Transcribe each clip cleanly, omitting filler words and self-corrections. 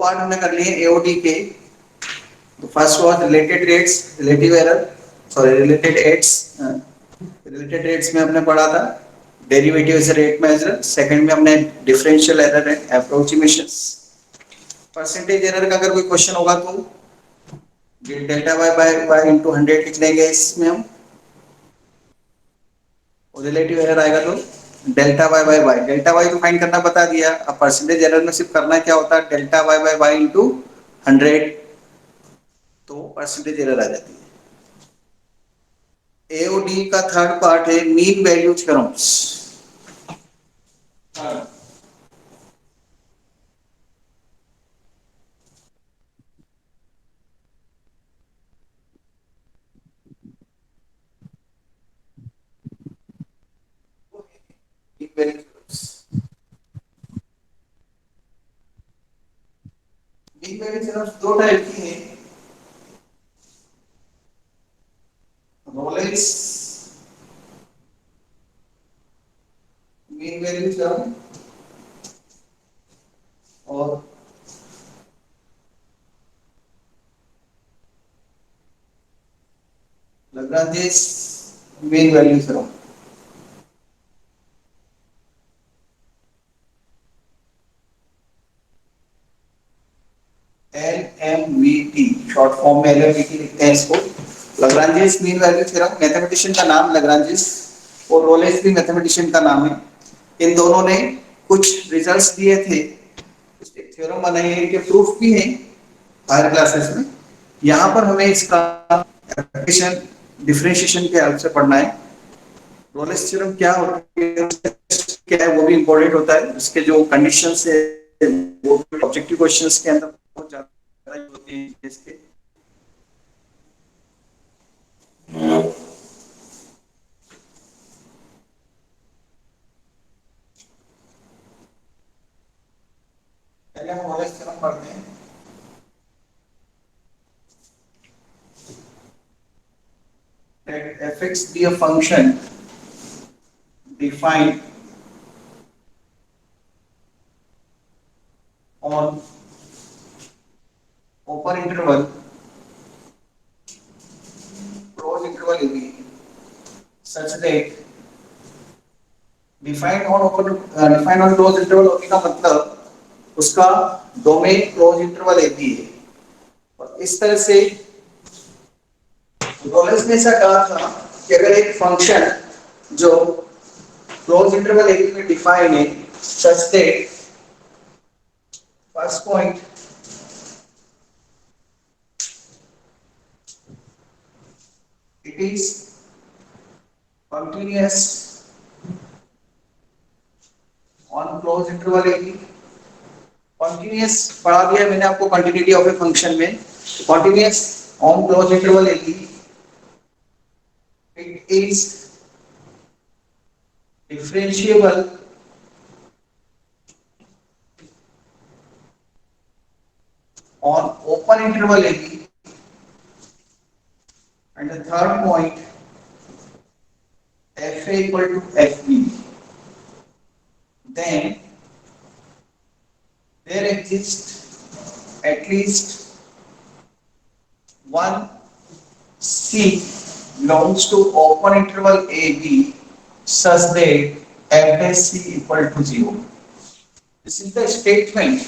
Part हमने कर लिए एओडी के। तो first was related rates, relative error, sorry related ads. Related rates में हमने पढ़ा था derivative is rate measure. Second में हमने differential error and approximations. Percentage error का अगर कोई क्वेश्चन होगा तो delta y by y into 100 लिख लेंगे इसमें हम, और रिलेटिव एरर आएगा तो delta y by y. Delta y तो फाइंड करना बता दिया। अब परसेंटेज एरर में सिर्फ करना क्या होता है, delta y by y into 100, तो परसेंटेज एरर आ जाती है। एओडी का थर्ड पार्ट है mean value theorems. Mean value theorems दो टाइप की है, रोलेंस मीन वैल्यू थ्योरम और Lagrange's mean value theorem. LMVT short form में LMVT लिखते हैं इसको। Lagrange's mean value theorem, mathematician का नाम लाग्रांजेस और रोलेंस भी मैथमेटिशियन का नाम है। इन दोनों ने कुछ रिजल्ट्स दिए थे, एक थ्योरम बनाई है, इनके प्रूफ भी हैं हायर क्लासेस में। यहाँ पर हमें इसका एप्लीकेशन डिफरेंशिएशन के हेल्प से पढ़ना है। रोलेंस थ्योरम क्या होता है, क्या है वो भी इंपॉर्टेंट होता है। इसके जो कंडीशंस है वो ऑब्जेक्टिव क्वेश्चंस के अंदर बहुत ज्यादा होती है इसके। पहले हम रोलेंस थ्योरम पढ़ते हैं। Let fx be a function defined on open interval close interval AB such that defined on close interval AB का मतलब उसका डोमेन क्लोज इंटरवल AB है। और इस तरह से रोलेंस ने ऐसा कहा था कि अगर एक फंक्शन जो क्लोज इंटरवल AB में डिफाइन है such that first point it is continuous on close interval AB। Continuous पढ़ा दिया मैंने आपको कंटिन्यूटी ऑफ ए फंक्शन में। Continuous on close interval AB, it is differentiable on open interval AB, and the third point FA equal to FB, then there exists at least one C belongs to open interval AB such that f dash C equal to 0. This is the statement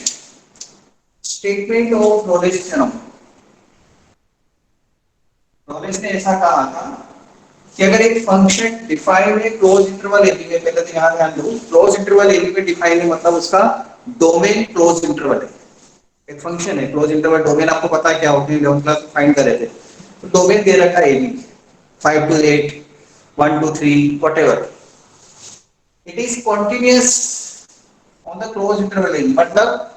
of Rolle theorem। रोलेंस ने ऐसा कहा था कि अगर एक function define है close interval AB में, पहले तो यहां ध्यान दो क्लोज इंटरवल AB में डिफाइन है मतलब उसका डोमेन क्लोज इंटरवल है। एक फंक्शन है क्लोज इंटरवल, डोमेन आपको पता है क्या होती है, 11th क्लास में फाइंड करे थे। तो डोमेन दे रखा है AB 5 to 8 1 to 3 whatever, it is continuous on the close interval AB। मतलब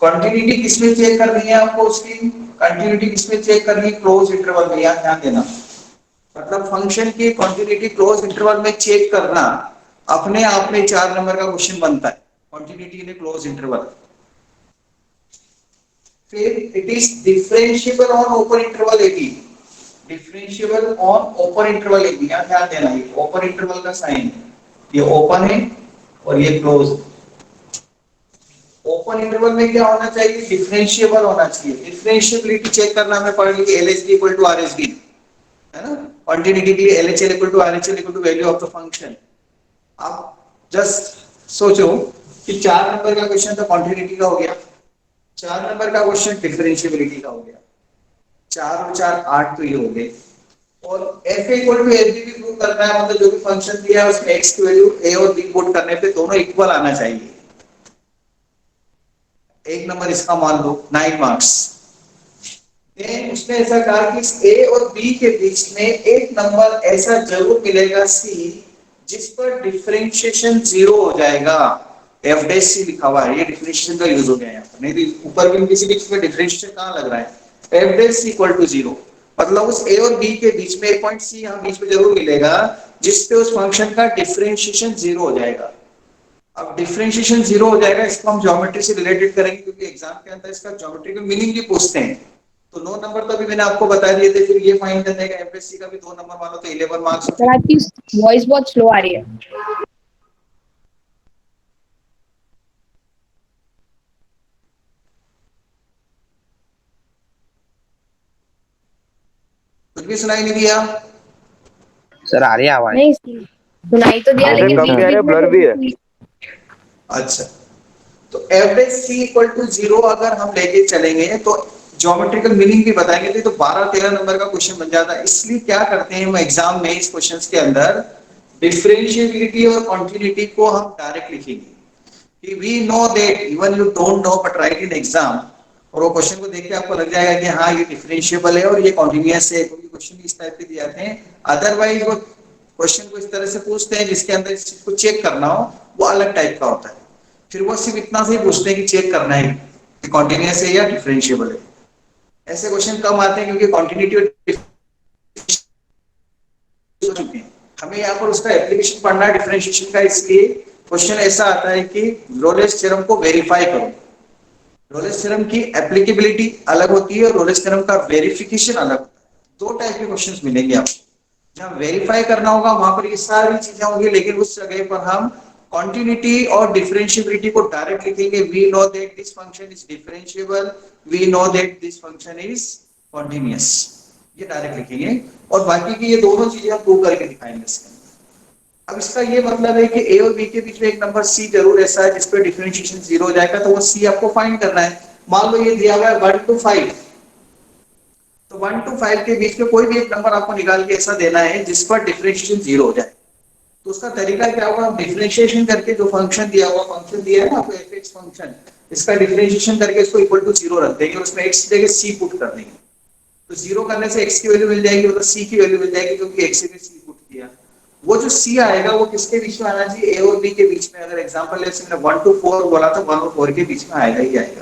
कंटिन्यूटी किसमें चेक करनी है आपको, उसकी कंटिन्यूटी किसमें चेक करनी है, क्लोज इंटरवल में। यहां ध्यान देना, मतलब फंक्शन की कंटिन्यूटी क्लोज इंटरवल में चेक करना अपने आप में 4 नंबर का क्वेश्चन बनता है, कंटिन्यूटी इन क्लोज इंटरवल। फिर it is differentiable on open interval AB, differentiable on open interval AB। यहां ध्यान देना, ये ओपन इंटरवल का साइन, ये ओपन है और ये क्लोज। ओपन इंटरवल में क्या होना चाहिए, डिफरेंशिएबल होना चाहिए। डिफरेंशिएबिलिटी चेक करना हमें पढ़ ली LHD इक्वल टू RHD, है ना। क्वांटिटी के लिए LHL equal to RHL equal to value of the function. आप जस्ट सोचो कि 4 नंबर का क्वेश्चन तो क्वांटिटी का हो गया, 4 नंबर का क्वेश्चन डिफरेंशिएबिलिटी का हो गया, 4 और 4 8 तो ये हो गए। और f इक्वल टू एफ भी प्रूव करना है, मतलब जो भी फंक्शन दिया है उसमें x की वैल्यू a और b पुट करने पे दोनों इक्वल आना चाहिए। 1 नंबर इसका मान लो 9 मार्क्स। देन उसने ऐसा कहा कि a और b के बीच में एक नंबर ऐसा जरूर मिलेगा c जिस पर डिफरेंशिएशन 0 हो जाएगा। f डैश c लिखा हुआ है, ये डिफरेंशिएशन का यूज हो गया है यहाँ पर, नहीं तो ऊपर भी किसी बीच में डिफरेंशिएशन कहाँ लग रहा है। f dash c equal to 0, मतलब उस a और b के बीच में एक पॉइंट c यहाँ बीच में जरूर मिलेगा जिस पे उस फंक्शन का डिफरेंशिएशन 0 हो जाएगा। अब डिफरेंशिएशन 0 हो जाएगा, इसको हम ज्योमेट्री से रिलेटेड करेंगे क्योंकि एग्जाम के अंदर इसका ज्योमेट्रिकल मीनिंग भी पूछते हैं। तो 9 नंबर तो अभी मैंने आपको बता दिए थे, फिर ये फाइंड करने का एफएससी का भी 2 नंबर मानो तो 11 मार्क्स सर होते आपकी वॉइस बहुत स्लो आ रही है। कुछ भी सुनाई नहीं दिया। सर आ रही है आवाज? नहीं सुनाई तो दिया, आवाज लेकिन कम बीच कह रहे बीच में ब्लर भी है। थोड़ी सी। अच्छा, तो एवरेज सी इक्वल टू 0 अगर हम लेके चलेंगे तो ज्योमेट्रिकल मीनिंग भी बताएंगे तो 12-13 नंबर का क्वेश्चन बन जाता है। इसलिए क्या करते हैं हम एग्जाम में इस क्वेश्चंस के अंदर डिफरेंशिएबिलिटी और कॉन्टिन्यूटी को हम डायरेक्ट लिखेंगे कि we know that even you don't know but write in exam, और वो क्वेश्चन को देख के आपको लग जाएगा कि हाँ ये डिफरेंशिएबल है और ये कॉन्टिन्यूअस है, क्योंकि क्वेश्चन इस टाइप के दिए जाते हैं। अदरवाइज वो क्वेश्चन को इस तरह से पूछते हैं जिसके अंदर इस चीज को चेक करना हो, वो अलग टाइप का होता है। फिर वो सिर्फ इतना से ही पूछते हैं कि चेक करना है कि कॉन्टिन्यूअस है या डिफरेंशिएबल है। ऐसे क्वेश्चन कम आते हैं क्योंकि कॉन्टिन्यूटी और चुके हैं। हमें यहाँ पर उसका एप्लीकेशन पढ़ना है डिफरेंशिएशन का, इसलिए क्वेश्चन ऐसा आता है कि रोलेस थ्योरम को वेरीफाई करो। रोलेस थ्योरम की एप्लीकेबिलिटी अलग होती है और रोलेस थ्योरम का वेरिफिकेशन अलग होता है। दो टाइप के क्वेश्चंस मिलेंगे आपको। जहां वेरीफाई करना होगा वहां पर ये सारी चीजें होंगी, लेकिन उस जगह पर हम कॉन्टिन्यूटी और डिफरेंशिएबिलिटी को डायरेक्ट लिखेंगे। We know that this function is differentiable, we know that this function is continuous, ये डायरेक्ट लिखेंगे। और बाकी की ये दोनों चीजें हम प्रूव करके दिखाएंगे इसके अंदर। अब इसका ये मतलब है कि ए और बी के बीच में एक नंबर सी जरूर ऐसा है जिस पे डिफरेंशिएशन 0 हो जाएगा, तो वो सी आपको फाइंड करना है। मान लो ये दिया हुआ है 1 to 5, तो 1 to 5 के बीच में कोई भी एक नंबर आपको निकाल के ऐसा देना है जिस पर डिफरेंशिएशन 0 हो जाए। तो उसका तरीका क्या होगा, डिफरेंशिएशन करके जो फंक्शन दिया हुआ, फंक्शन दिया है ना आपको एफ एक्स फंक्शन, इसका डिफरेंशिएशन करके इसको इक्वल टू 0 रख देंगे, उसमें एक्स की जगह सी पुट कर देंगे। तो 0 करने से x की वैल्यू मिल जाएगी, मतलब c की वैल्यू मिल जाएगी क्योंकि x ने c पुट किया। वो जो c आएगा वो किसके बीच में आना चाहिए, a और b के बीच में। अगर एग्जांपल जैसे मैंने 1 to 4 बोला तो 1 और 4 के बीच में आएगा ही आएगा।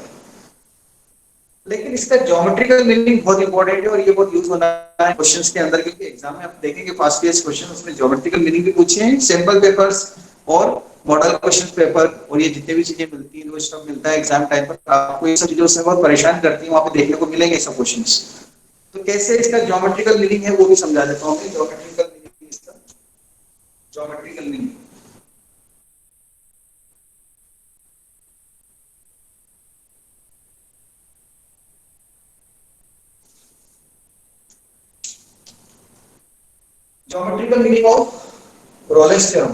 लेकिन इसका ज्योमेट्रिकल मीनिंग बहुत इंपॉर्टेंट है और ये बहुत यूज होना है क्वेश्चंस के अंदर, क्योंकि एग्जाम में आप देखेंगे फास्ट ईयर क्वेश्चन उसमें ज्योमेट्रिकल मीनिंग भी पूछे हैं, सैंपल पेपर्स और मॉडल क्वेश्चन पेपर, और ये जितने भी चीजें मिलती हैं, जो स्टफ मिलता है एग्जाम टाइम पर, आपको ये सब चीजें उसमें बहुत परेशान करती हैं, वहां पे देखने को मिलेंगे सब क्वेश्चंस। तो कैसे इसका ज्योमेट्रिकल मीनिंग है वो भी समझा देता हूं मैं। ज्योमेट्रिकल मीनिंग इसका, geometrical meaning, geometrical meaning of Rolle's theorem.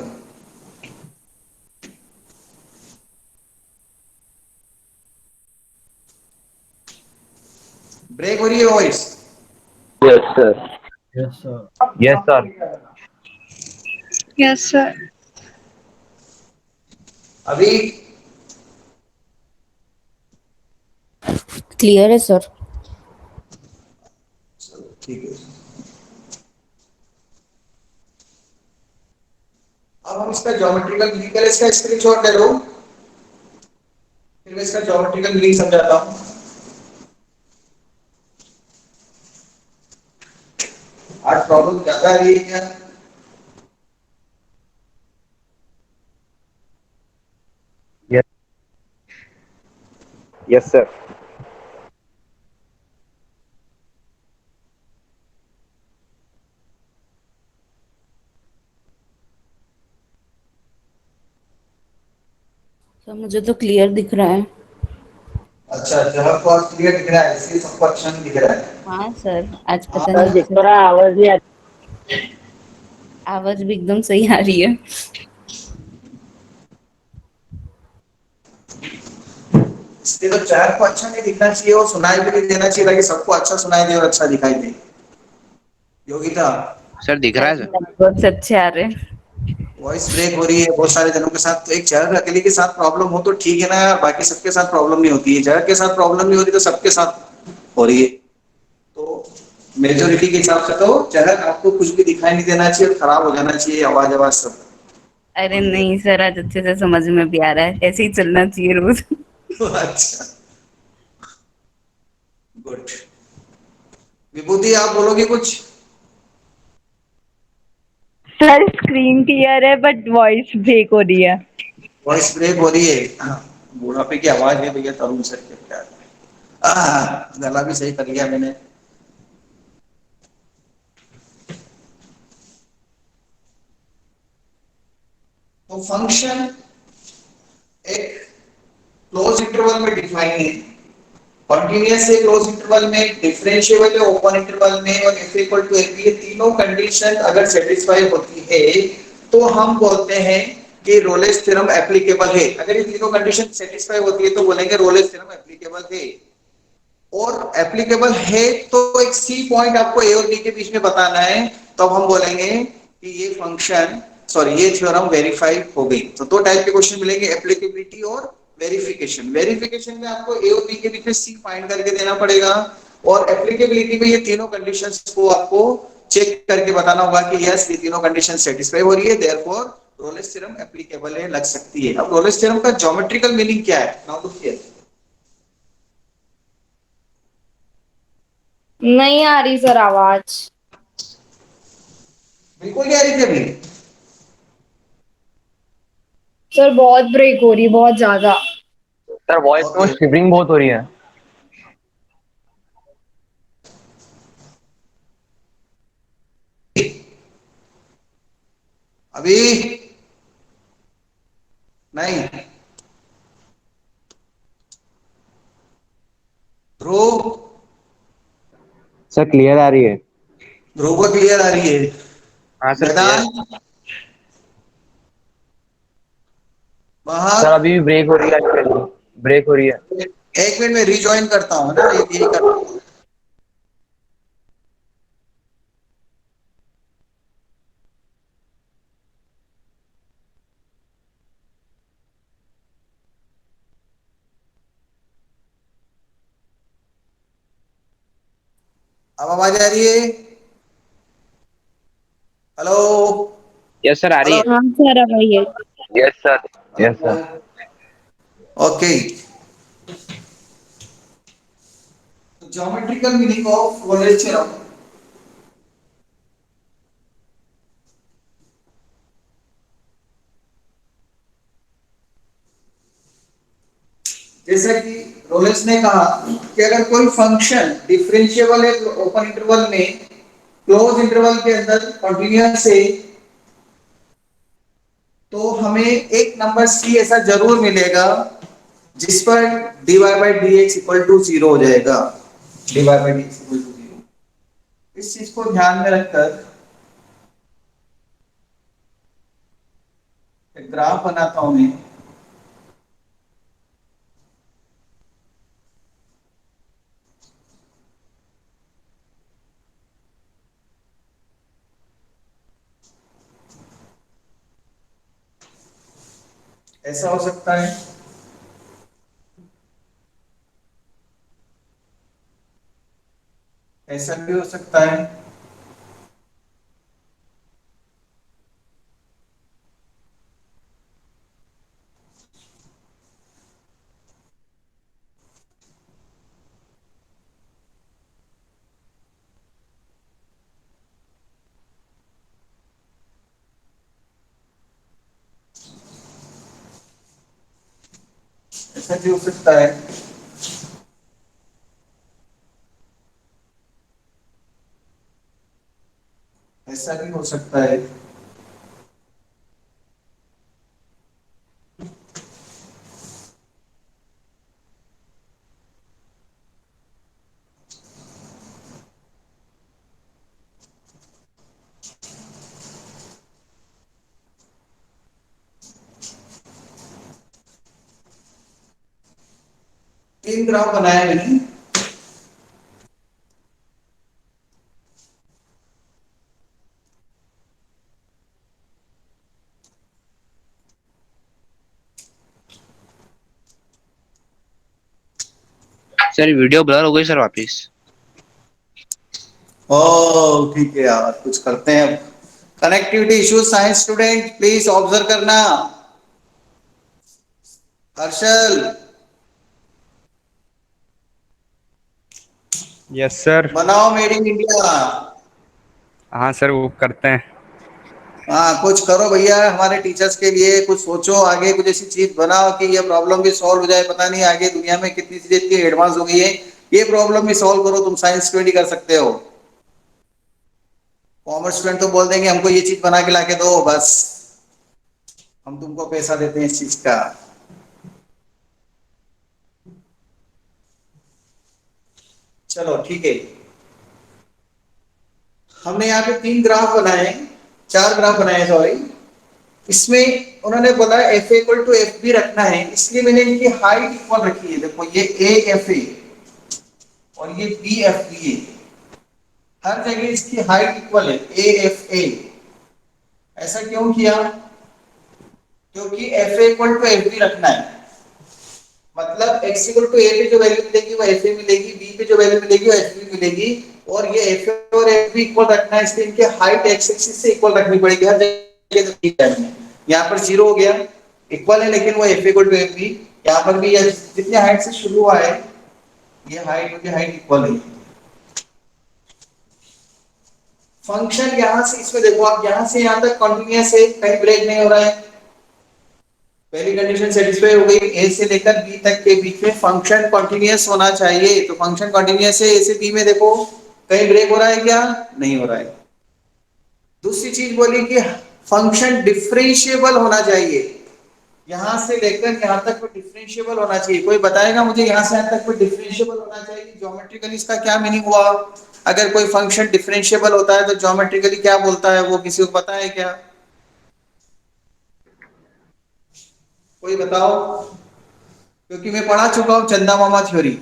Break हो रही है voice? Yes sir. Yes, sir. Yes sir. Yes, sir. अभी क्लियर है सर। ठीक है। अब हम इसका ज्योमेट्रिकल मीनिंग, पहले इसका स्क्रीनशॉट ले लो, फिर मैं इसका ज्योमेट्रिकल मीनिंग समझाता हूं। आज प्रॉब्लम ज्यादा आ रही है क्या? Yes yes sir. सर मुझे तो क्लियर दिख रहा है। अच्छा, जहाँ को क्लियर दिख रहा है, इसलिए सबको अच्छा नहीं दिख रहा है। हाँ सर, आज हाँ, पता सर नहीं दिख सर, तो रहा है, आवाज नहीं आती। आवाज भी एकदम सही आ रही है। इसलिए तो चैट को अच्छा नहीं दिखना चाहिए और सुनाई भी नहीं देना चाहिए, ताकि सबको अच्छा सुनाई दे और अच्छा दिखाई दे। योगिता, सर दिख रहा सर है सर। बहुत अच्छे आ रहे हैं। वॉइस ब्रेक हो रही है बहुत सारे जनों के साथ, तो एक चैट अकेले के साथ प्रॉब्लम हो तो ठीक है ना यार, बाकी सबके साथ प्रॉब्लम नहीं होती है, चैट के साथ प्रॉब्लम नहीं हो रही तो सबके साथ हो रही है। तो मेजोरिटी के हिसाब से तो चैट आपको कुछ भी दिखाई नहीं देना चाहिए, खराब हो जाना चाहिए आवाज आवाज सब। अरे नहीं सर, आज अच्छे से समझ में भी आ रहा है, ऐसे ही चलना चाहिए रोज। अच्छा, गुड। विभूति, आप बोलोगे कुछ? सर स्क्रीन क्लियर है बट वॉइस ब्रेक हो रही है। वॉइस ब्रेक हो रही है? हाँ, बुढ़ापे की आवाज है भैया, तरुण सर के प्यार में। गला भी सही कर लिया मैंने। तो फंक्शन एक क्लोज इंटरवल में डिफाइन है, कॉन्टिन्यूअस है क्लोज इंटरवल में, डिफरेंशिएबल है ओपन इंटरवल में, और f इक्वल टू ab, ये तीनों कंडीशन अगर सेटिस्फाई होती है तो हम बोलते हैं कि रोलेस थ्योरम एप्लीकेबल है। अगर ये तीनों कंडीशन सेटिस्फाई होती है तो बोलेंगे रोलेस थ्योरम एप्लीकेबल है। और एप्लीकेबल है तो एक सी पॉइंट आपको ए और बी के बीच में बताना है, तो अब हम बोलेंगे कि ये फंक्शन, सॉरी, ये थ्योरम वेरीफाई हो गई। तो दो टाइप के क्वेश्चन मिलेंगे, एप्लीकेबिलिटी और वेरिफिकेशन। वेरिफिकेशन में आपको ए और बी के बीच में सी फाइंड करके देना पड़ेगा, और एप्लीकेबिलिटी में ये तीनों कंडीशंस को आपको चेक करके बताना होगा कि यस, ये तीनों कंडीशन सेटिस्फाई हो रही है, देयरफॉर रोलेस थ्योरम एप्लीकेबल है, लग सकती है। अब रोलेस थ्योरम का ज्योमेट्रिकल मीनिंग क्या है? Now look here. नहीं आ रही सर आवाज। बिल्कुल नहीं आ रही थी अभी? सर बहुत ब्रेक हो रही है, बहुत ज्यादा। सर वॉइस में ओके, शिवरिंग बहुत हो रही है। अभी नहीं? ध्रुव, सर क्लियर आ रही है। ध्रुव को क्लियर आ रही है? हाँ सर क्लियर। मैदान, सर महक, अभी भी ब्रेक हो रही है, ब्रेक हो रही है। एक मिनट में रिज्वाइन करता हूँ ना, यही करता हूँ। अब आवाज आ रही है? हेलो? यस सर आ रही हेलो? है। हाँ सर अब आइए। Yes sir. Yes sir. Okay, geometrical meaning of Rolle's theorem. जैसा कि रोलेस ने कहा कि अगर कोई फंक्शन डिफरेंशिएबल है ओपन इंटरवल में, क्लोज इंटरवल के अंदर कंटीन्यूअस है, तो हमें एक नंबर सी ऐसा जरूर मिलेगा जिस पर dy by d x equal to zero हो जाएगा। dy by d x equal to zero, इस चीज को ध्यान में रखकर एक ग्राफ बनाता हूं मैं। ऐसा हो सकता है, ऐसा भी हो सकता है, ऐसा भी हो सकता है, ऐसा भी हो सकता है। तीन ग्राफ बनाया मैंने। सर वीडियो ब्लर हो गई सर वापिस। ओ ठीक है यार, कुछ करते हैं अब। Connectivity issues science student please observe करना। Harshal yes sir. बनाओ मेड इन इंडिया। हाँ सर वो करते हैं। हाँ कुछ करो भैया, हमारे टीचर्स के लिए कुछ सोचो, आगे कुछ ऐसी चीज बनाओ कि ये प्रॉब्लम भी सॉल्व हो जाए। पता नहीं आगे दुनिया में कितनी चीजें इतनी एडवांस हो गई है, ये प्रॉब्लम भी सॉल्व करो। तुम साइंस स्टूडेंट ही कर सकते हो। कॉमर्स स्टूडेंट तो बोल देंगे हमको ये चीज बना के लाके दो, बस हम तुमको पैसा देते हैं इस चीज का। चलो ठीक है, हमने यहाँ पे तीन ग्राफ बनाए, चार ग्राफ बनाए सॉरी। इसमें उन्होंने बोला f equal to f b रखना है, इसलिए मैंने इनकी हाइट इक्वल रखी है। देखो ये ए एफ ए और ये बी एफ बी ए, हर जगह इसकी हाइट इक्वल है ए एफ ए। ऐसा क्यों किया? क्योंकि f equal to f b रखना है, मतलब x इक्वल टू ए पे जो वैल्यू मिलेगी वो एफ ए मिलेगी, बी पे जो वैल्यू मिलेगी वो एफ बी मिलेगी। और ये एफ ए और एफ बी इक्वल रखना है, इसलिए इनके हाइट एक्स एक्सिस से इक्वल रखनी पड़ेगी हर जगह। ठीक है, यहाँ पर जीरो हो गया, इक्वल है लेकिन वो f equal to f b. यहाँ पर भी जितने हाइट से शुरू हुआ है ये हाइट उनकी हाइट इक्वल है। फंक्शन यहाँ से, इसमें देखो आप यहाँ से यहाँ तक कंटिन्यूअस है, कहीं ब्रेक नहीं हो रहा है। पहली कंडीशन सेटिस्फाई हो गई, ए से लेकर बी तक के बीच में फंक्शन कंटिन्यूअस होना चाहिए। तो फंक्शन कंटिन्यूअस है, ए से बी में देखो कहीं ब्रेक हो रहा है क्या? नहीं हो रहा है। दूसरी चीज बोली कि फंक्शन डिफरेंशिएबल होना चाहिए, यहां से लेकर यहां तक कोई डिफरेंशिएबल होना चाहिए। कोई बताएगा मुझे यहां से यहां तक कोई डिफरेंशिएबल होना चाहिए? ज्योमेट्रिकली इसका क्या मीनिंग हुआ? अगर कोई फंक्शन डिफरेंशिएबल होता है तो ज्योमेट्रिकली क्या बोलता है, वो किसी को पता है क्या? कोई बताओ, क्योंकि मैं पढ़ा चुका हूं चंदा मामा थ्योरी।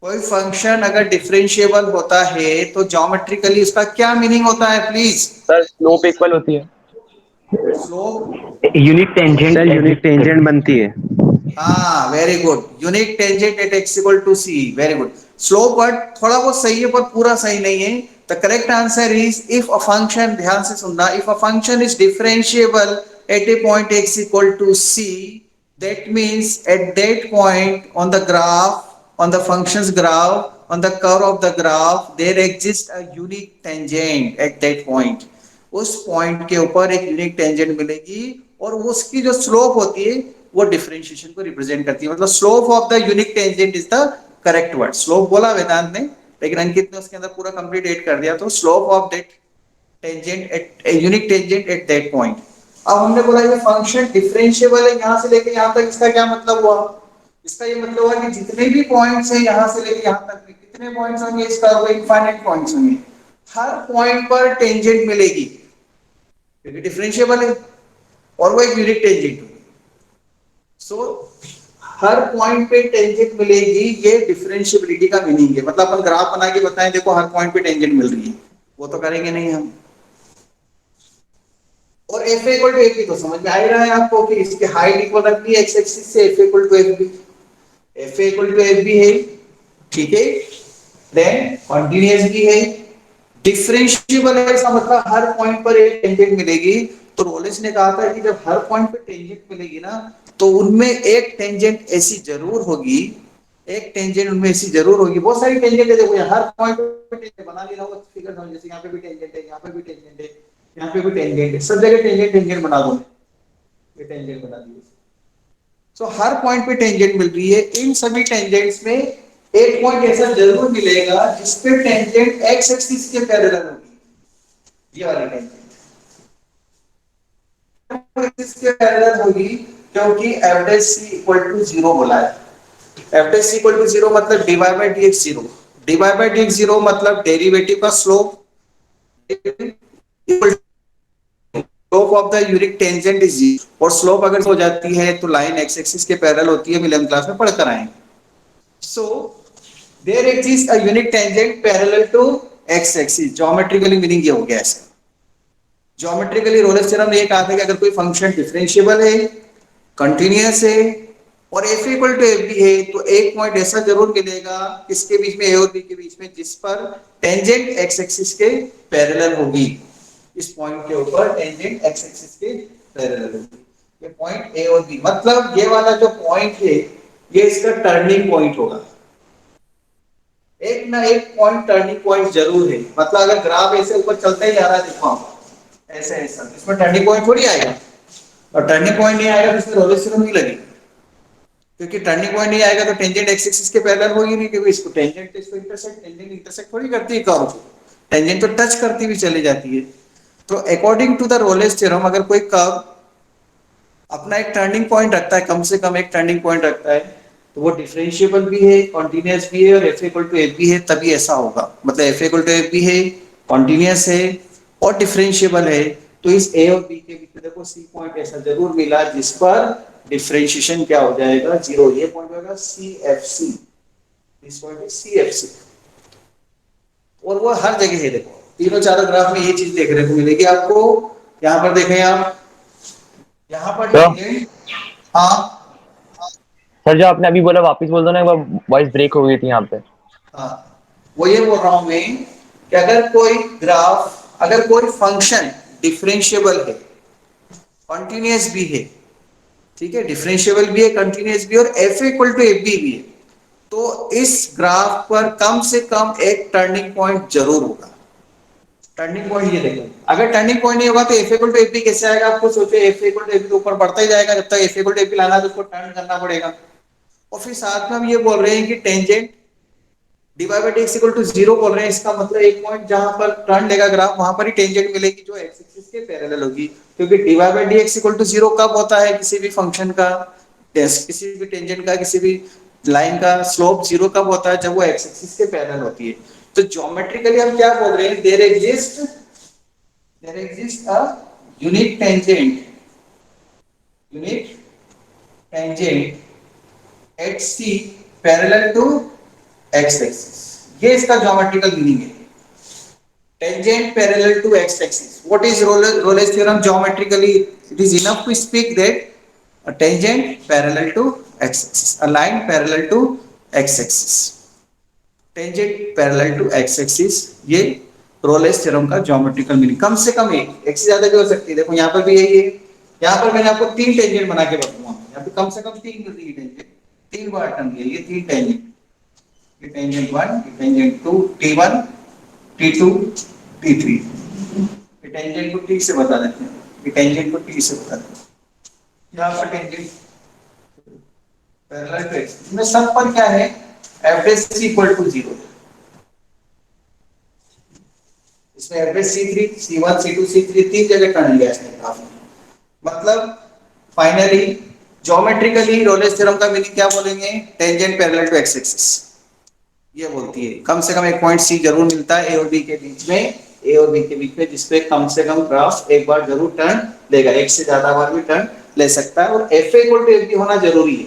कोई फंक्शन अगर डिफरेंशिएबल होता है तो ज्योमेट्रिकली उसका क्या मीनिंग होता है प्लीज? सर स्लोप इक्वल होती है। Slope, unit tangent sir unit tangent बनती है। हाँ very good, unique tangent at x equal to c, very good. Slope word थोड़ा बहुत सही है पर पूरा सही नहीं है। The correct answer is if a function, ध्यान से सुनना, if a function is differentiable at a point x equal to c, that means at that point on the graph, on the function's graph, on the curve of the graph, there exists a unique tangent at that point. उस point के ऊपर एक unique tangent मिलेगी और उसकी जो slope होती है वो डिफरेंशिएशन को रिप्रेजेंट करती है। मतलब slope of the unique tangent is the correct word. Slope बोला वेदांत ने, लेकिन अंकित ने उसके अंदर पूरा कंप्लीट एड कर दिया। तो slope of that tangent at unique tangent at that point. अब हमने बोला ये फंक्शन डिफरेंशिएबल है, यहां से लेके यहां तक, इसका क्या मतलब हुआ? इसका ये मतलब हुआ कि जितने भी पॉइंट्स हैं यहां से लेके यहां तक, कितने पॉइंट्स होंगे इस कर्व में? इनफाइनाइट पॉइंट्स होंगे। हर पॉइंट पर टेंजेंट मिलेगी क्योंकि डिफरेंशिएबल है और वो एक यूनिक टेंजेंट होगी। सो हर पॉइंट पे टेंजेंट मिलेगी, ये डिफरेंशिएबिलिटी का मीनिंग है। मतलब अपन ग्राफ बना के बताएं देखो हर पॉइंट पे टेंजेंट मिल रही है, वो तो करेंगे नहीं हम। और f equal to f b तो समझ में आ ही रहा है आपको कि इसकी हाइट इक्वल रखनी है एक्स एक्सिस से, f equal to f b. F equal to f b है, ठीक है, देन कंटीन्यूअस भी है, डिफरेंशिएबल है, इसका मतलब हर पॉइंट पर एक टेंजेंट मिलेगी। तो रोलिंस ने कहा था कि जब हर पॉइंट पे टेंजेंट मिलेगी ना तो उनमें एक टेंजेंट ऐसी जरूर होगी, एक टेंजेंट उनमें ऐसी जरूर होगी। बहुत सारी टेंजेंट है, देखो यहाँ हर पॉइंट पे टेंजेंट बना ले रहा हूँ फिगर समझ, जैसे यहाँ पे भी टेंजेंट है, यहाँ पे भी टेंजेंट है, यहाँ पे भी टेंजेंट है, सब जगह टेंजेंट टेंजेंट बना दो, ये टेंजेंट बना दिए। सो हर पॉइंट पे टेंजेंट मिल रही है। इन सभी टेंजेंट्स में एक पॉइंट ऐसा जरूर मिलेगा जिसपे टेंजेंट एक्स एक्सिस के पैरेलल होगी, ये वाली टेंजेंट इसके पैरेलल होगी, क्योंकि f dash c equal to 0 बोला है। F dash c equal to 0 मतलब dy by dx 0, dy by dx 0 मतलब डेरिवेटिव का slope, slope slope of the unit tangent is 0, और स्लोप अगर हो जाती है तो लाइन एक्स एक्सिस के पैरेलल होती है, 11th क्लास में पढ़कर आएंगे। So there exist a unit tangent parallel to x axis, geometrically meaning ये हो गया ऐसा। ज्योमेट्रिकली रोलेस थ्योरम ने ये कहा था कि अगर कोई फंक्शन डिफरेंशिएबल है, कंटीन्यूअस है और f equal to f b है, तो एक पॉइंट ऐसा जरूर मिलेगा किसके बीच में, a और b के बीच में, जिस पर टेंजेंट x एक्सिस के पैरेलल होगी। इस पॉइंट के ऊपर टेंजेंट x एक्सिस के पैरेलल होगी। ये पॉइंट a और b, मतलब ये वाला जो पॉइंट है ये इसका टर्निंग पॉइंट होगा। एक ना एक पॉइंट टर्निंग पॉइंट जरूर है। मतलब अगर ग्राफ ऐसे ऊपर चलता ही जा रहा है, देखो आप ऐसे ऐसा, इसमें टर्निंग पॉइंट थोड़ी आएगा, और टर्निंग पॉइंट नहीं आएगा तो इसमें रोलेस थ्योरम नहीं लगेगी, क्योंकि टर्निंग पॉइंट नहीं आएगा तो टेंजेंट एक्स एक्सिस के पैरेलल होगी नहीं, क्योंकि इसको टेंजेंट इसको इंटरसेक्ट, टेंजेंट इंटरसेक्ट थोड़ी करती है कर्व को, टेंजेंट तो टच करती हुई चली जाती है। तो according to the Rolle's theorem अगर कोई कर्व अपना एक टर्निंग पॉइंट रखता है, कम से कम एक टर्निंग पॉइंट रखता है, तो वो डिफरेंशिएबल भी है, कॉन्टिन्यूअस भी है, और एफ इक्वल टू एफ भी है, तभी ऐसा होगा। मतलब एफ इक्वल टू एफ भी है, कॉन्टिन्यूअस है और डिफरेंशिएबल है, तो इस ए और बी के बीच में देखो सी पॉइंट ऐसा जरूर मिला जिस पर डिफरेंशिएशन क्या हो जाएगा, जीरो। ये पॉइंट होगा c f c, this point is c f c, और वो हर जगह है। देखो तीनों चारों ग्राफ में ये चीज देखने को मिलेगी आपको। यहाँ पर देखें आप, यहाँ पर टेंजेंट, हाँ सर जो आपने अभी बोला वापस बोल दो ना, एक बार वॉइस ब्रेक हो गई थी यहाँ पे। हाँ, वो ये बोल रहा हूं मैं कि अगर कोई ग्राफ, अगर कोई फंक्शन डिफरेंशिएबल है, कंटीन्यूअस भी है, ठीक है, डिफरेंशिएबल भी है, कंटीन्यूअस भी है, और एफ इक्वल टू एफ भी है, तो इस ग्राफ पर कम से कम एक टर्निंग पॉइंट जरूर होगा। टर्निंग पॉइंट ये देखो, अगर टर्निंग पॉइंट नहीं होगा तो एफ इक्वल टू एफ कैसे आएगा? आपको सोचो, एफ इक्वल टू एफ ऊपर बढ़ता ही जाएगा, जब तक एफ इक्वल टू एफ लाना है तो उसको टर्न करना पड़ेगा। और फिर साथ में हम ये बोल रहे हैं कि tangent divide by x equal to 0 बोल रहे हैं, इसका मतलब एक पॉइंट जहां पर टर्न लेगा ग्राफ, वहां पर ही टेंजेंट मिलेगी जो x एक्सिस के पैरेलल होगी, क्योंकि divide by dx equal to 0 कब होता है किसी भी फंक्शन का, किसी भी टेंजेंट का, किसी भी लाइन का स्लोप 0 कब होता है? जब वो x एक्सिस के पैरेलल होती है। तो ज्योमेट्रिकली हम क्या बोल रहे हैं, there exist a unit tangent at c parallel to x axis, ये इसका ज्योमेट्रिकल मीनिंग है। Tangent parallel to x axis, what is Rolle's theorem geometrically? It is enough to speak that a tangent parallel to x axis, a line parallel to x axis, tangent parallel to x axis, ये Rolle's theorem का geometrical meaning. कम से कम एक से ज्यादा भी हो सकती है। देखो यहाँ पर भी यही है, यहाँ पर मैंने आपको 3 टेंजेंट बना के बताऊंगा, यहाँ पे कम से कम 3 टेंजेंट, 3 बार टर्न दिए, ये 3 टेंजेंट, ये टेंजेंट 1, ये टेंजेंट 2, T1, T2, T3, ये टेंजेंट को T से बता देते हैं, ये टेंजेंट को T से बता देते हैं। यहाँ पर टेंजेंट पैरेलल टू x, इसमें सब पर क्या है, एवरेज इक्वल टू 0, इसमें average C3, C1, C2, C3 तीन जगह टर्न लिया इसने ग्राफ में। मतलब फाइनली ज्योमेट्रिकली रोलेस थ्योरम का मीनिंग क्या बोलेंगे, tangent parallel to x axis, ये बोलती है कम से कम एक पॉइंट C जरूर मिलता है a और b के बीच में, a और b के बीच में, जिसपे कम से कम ग्राफ एक बार जरूर टर्न लेगा, एक से ज्यादा बार भी टर्न ले सकता है। और एफ इक्वल टू एफ भी होना जरूरी है,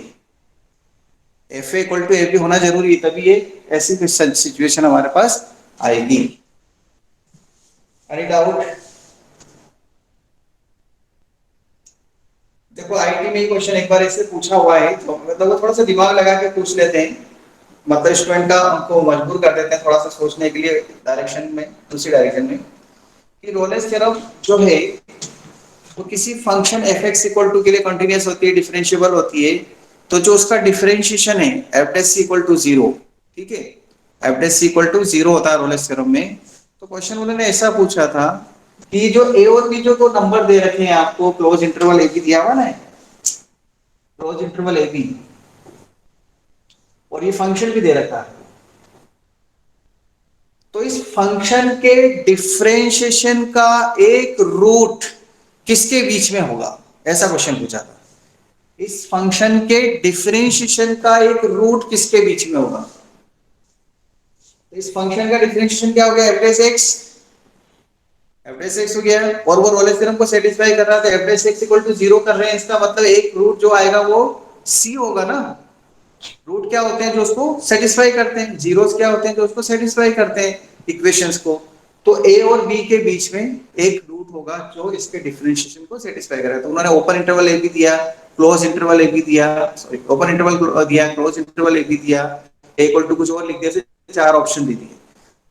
एफ इक्वल टू एफ भी होना जरूरी है, तभी ये ऐसी सिचुएशन हमारे पास आएगी। Any doubt? देखो आईटी में क्वेश्चन एक बार ऐसे पूछा हुआ है, तो मतलब वो थोड़ा सा दिमाग लगा के पूछ लेते हैं, मतलब स्टूडेंट का उनको मजबूर कर देते हैं थोड़ा सा सोचने के लिए डायरेक्शन में, दूसरी डायरेक्शन में, कि रोलेस थ्योरम जो है वो किसी फंक्शन f(x) इक्वल टू के लिए कंटीन्यूअस होती है, डिफरेंशिएबल होती है, तो जो उसका डिफरेंशिएशन है f' इक्वल टू 0, ठीक है, f' इक्वल टू 0 होता है रोलेस थ्योरम में। तो क्वेश्चन उन्होंने ऐसा पूछा था कि जो a और b जो दो नंबर दे रखे हैं आपको, क्लोज इंटरवल a b दिया हुआ ना, क्लोज इंटरवल a b, और ये फंक्शन भी दे रखा है, तो इस फंक्शन के डिफरेंशिएशन का एक रूट किसके बीच में होगा, ऐसा क्वेश्चन पूछा था। इस फंक्शन के डिफरेंशिएशन का एक रूट किसके बीच में होगा? तो इस फंक्शन का डिफरेंशिएशन क्या हो गया, average x, F dash x हो गया, और वो रोलेस थ्योरम को सेटिस्फाई कर रहा था, f dash x equal to 0 कर रहे हैं, इसका मतलब एक रूट जो आएगा वो सी होगा ना। रूट क्या होते हैं जो उसको सेटिस्फाई करते हैं, जीरोस क्या होते हैं जो उसको सेटिस्फाई करते हैं इक्वेशंस को। तो ए और बी के बीच में एक रूट होगा जो इसके डिफरेंशिएशन को सेटिस्फाई करेगा। तो उन्होंने ओपन इंटरवल ए भी दिया, क्लोज इंटरवल ए भी दिया, सॉरी ओपन इंटरवल दिया, क्लोज इंटरवल ए भी दिया, ए इक्वल टू कुछ और लिख दिया, ऐसे चार ऑप्शन दे दिए।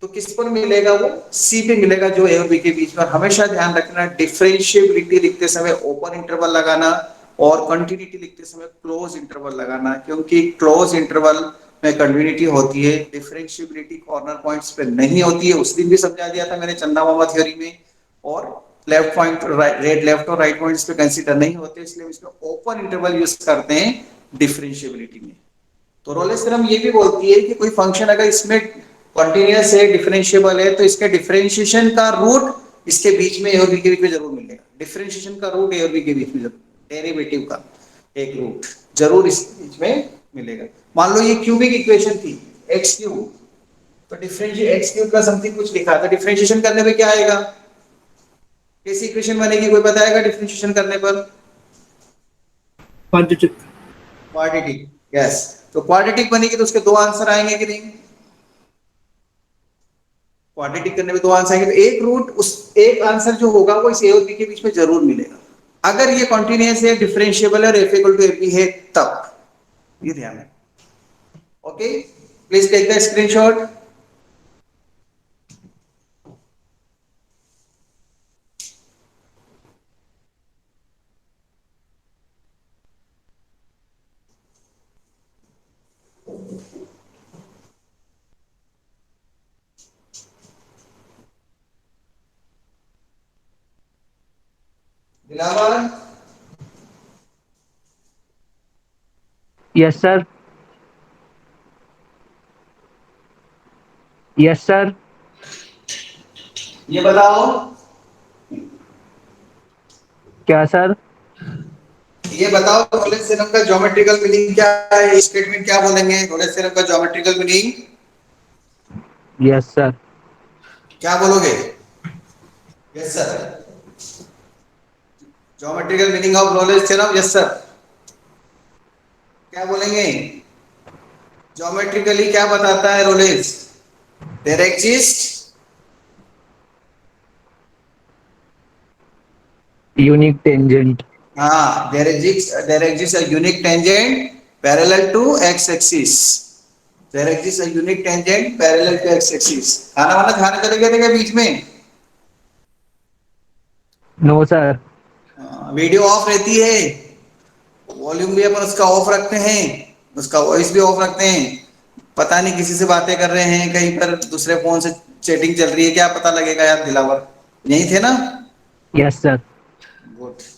तो किस पर मिलेगा, वो सी पे मिलेगा जो ए और बी के बीच में। हमेशा ध्यान रखना डिफरेंशिएबिलिटी लिखते समय ओपन इंटरवल लगाना और कंटिन्यूटी लिखते समय क्लोज इंटरवल लगाना, क्योंकि क्लोज इंटरवल में कंटिन्यूटी होती है, डिफरेंशिएबिलिटी कॉर्नर पॉइंट्स पे नहीं होती है। उस दिन भी समझा दिया था मैंने चंदा मामा थ्योरी में। और लेफ्ट पॉइंट रेड लेफ्ट और राइट पॉइंट्स पे कंसीडर नहीं होते, इसलिए इसमें ओपन इंटरवल यूज करते हैं डिफरेंशिएबिलिटी में। तो रोलेस थ्योरम ये भी बोलती है कि कोई फंक्शन अगर इसमें कॉन्टिन्यूअस है, डिफरेंशिएबल है, तो इसके डिफरेंशिएशन का रूट इसके बीच में ए और बी के बीच में जरूर मिलेगा। डिफरेंशिएशन का रूट ए और बी के बीच में जरूर, डेरिवेटिव का एक रूट जरूर इस बीच में मिलेगा। मान लो ये क्यूबिक इक्वेशन थी एक्स क्यूब, तो डिफरेंशिएट एक्स क्यूब का समथिंग कुछ लिखा था, डिफरेंशिएशन करने पे क्या आएगा, कैसी इक्वेशन बनेगी, कोई बताएगा डिफरेंशिएशन करने पर? Quadratic, yes. तो क्वाड्रेटिक बनेगी तो उसके दो आंसर आएंगे कि नहीं? क्वाड्रेटिक करने में दो आंसर आएंगे, तो एक रूट उस एक आंसर जो होगा वो इस ए और बी के बीच में जरूर मिलेगा, अगर ये कॉन्टिन्यूअस है, डिफरेंशिएबल है और f equal to f b है तब। ये ध्यान है। Okay, please take the screenshot. Dilawar, yes sir. Yes sir. ये बताओ, क्या सर? ये बताओ रोलेस थ्योरम का ज्योमेट्रिकल मीनिंग क्या है, स्टेटमेंट क्या बोलेंगे रोलेस थ्योरम का ज्योमेट्रिकल मीनिंग? Yes sir. क्या बोलोगे? Yes sir. Geometrical meaning of Rolle's theorem, yes sir. क्या बोलेंगे? ज्योमेट्रिकली क्या बताता है Rolle's? There exist unique tangent. हाँ, there exists a unique tangent parallel to x axis. There exists a unique tangent parallel to x axis. खाना वाना खाने चले गए थे क्या बीच में? No sir. वीडियो ऑफ रहती है, वॉल्यूम भी अपन उसका ऑफ रखते हैं, उसका वॉइस भी ऑफ रखते हैं। पता नहीं किसी से बातें कर रहे हैं, कहीं पर दूसरे फोन से चैटिंग चल रही है, क्या पता लगेगा यार दिलावर? यही थे ना? Yes sir. Good.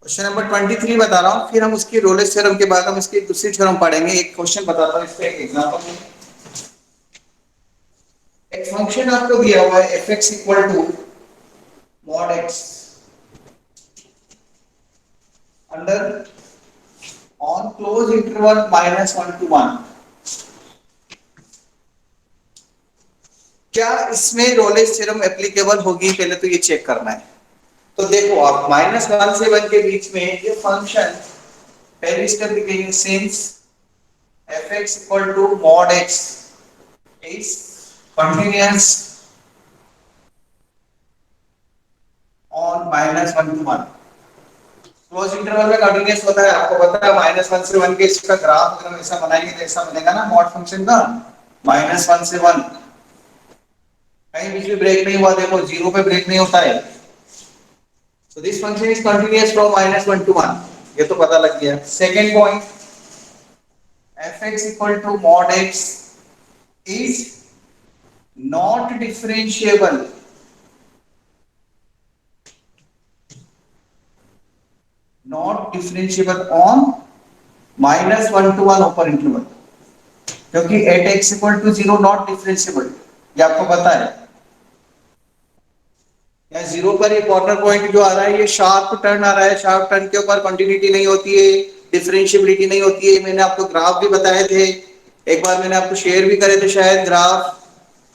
Question number 23 बता रहा हूं, फिर हम उसकी रोलेस थ्योरम के बाद हम इसकी दूसरी थ्योरम पढ़ेंगे। एक क्वेश्चन बताता हूं, इसका एक एग्जांपल। एक फंक्शन आपको दिया हुआ है f(x) equal to mod x under on close interval -1 to 1। क्या इसमें रोलेस थ्योरम एप्लीकेबल होगी, पहले तो ये चेक करना है। तो देखो आप -1 से 1 के बीच में ये फंक्शन पहली स्टेप लिखेंगे, since f(x) equal to mod x is continuous on -1 to 1। Close interval में कंटीन्यूअस होता है, आपको पता है। -1 से 1 के इसका ग्राफ अगर हम ऐसा बनाएंगे तो ऐसा बनेगा ना मॉड फंक्शन का, -1 से 1 कहीं बीच में ब्रेक नहीं हुआ, देखो 0 पे ब्रेक नहीं होता है। So this function is continuous from -1 to 1, ये तो पता लग गया। Second point, f(x) equal to mod x is not differentiable on -1 to 1 open interval। क्योंकि at x equal to 0 not differentiable, ये आपको पता है। या 0 पर ये कॉर्नर पॉइंट जो आ रहा है ये शार्प टर्न आ रहा है, शार्प टर्न के ऊपर कंटिन्यूटी नहीं होती है, डिफरेंशिएबिलिटी नहीं होती है। मैंने आपको ग्राफ भी बताए थे, एक बार मैंने आपको शेयर भी करे थे शायद ग्राफ,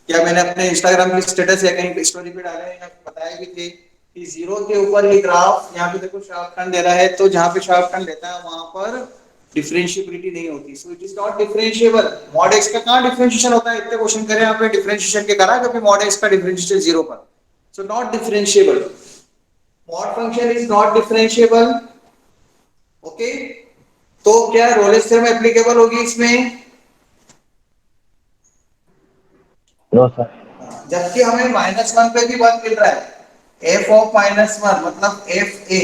या मैंने अपने इंस्टाग्राम की स्टेटस या कहीं स्टोरी पे डाले हैं, बताए भी थे कि 0 के ऊपर ये ग्राफ, यहाँ पे देखो शार्प टर्न दे रहा है, तो जहां पे शार्प टर्न लेता है वहां पर डिफरेंशिएबिलिटी नहीं होती, so it is not differentiable. Mod x का कहां डिफरेंशिएशन होता है, इतने क्वेश्चन करे आपने डिफरेंशिएशन के करा, क्योंकि मॉड एक्स का डिफरेंशिएशन 0 पर, so not differentiable, mod function is not differentiable, okay। तो क्या रोलेस थ्योरम एप्लीकेबल होगी इसमें? No sir. जबकि हमें -1 पे भी वन मिल रहा है, f ऑफ -1 मतलब f a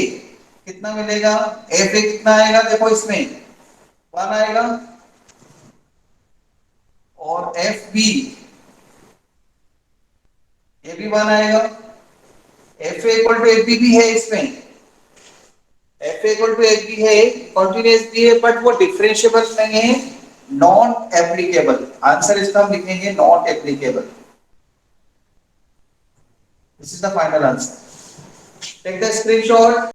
कितना मिलेगा, f a कितना आएगा, देखो इसमें 1 आएगा, और f b ये भी 1 आएगा, f equal to f b भी है इसमें, f equal to f b है, कंटीन्यूअस भी है, बट वो डिफरेंशिएबल नहीं है, नॉन एप्लीकेबल। आंसर इसका हम लिखेंगे not applicable. This is the final answer. Take the screenshot.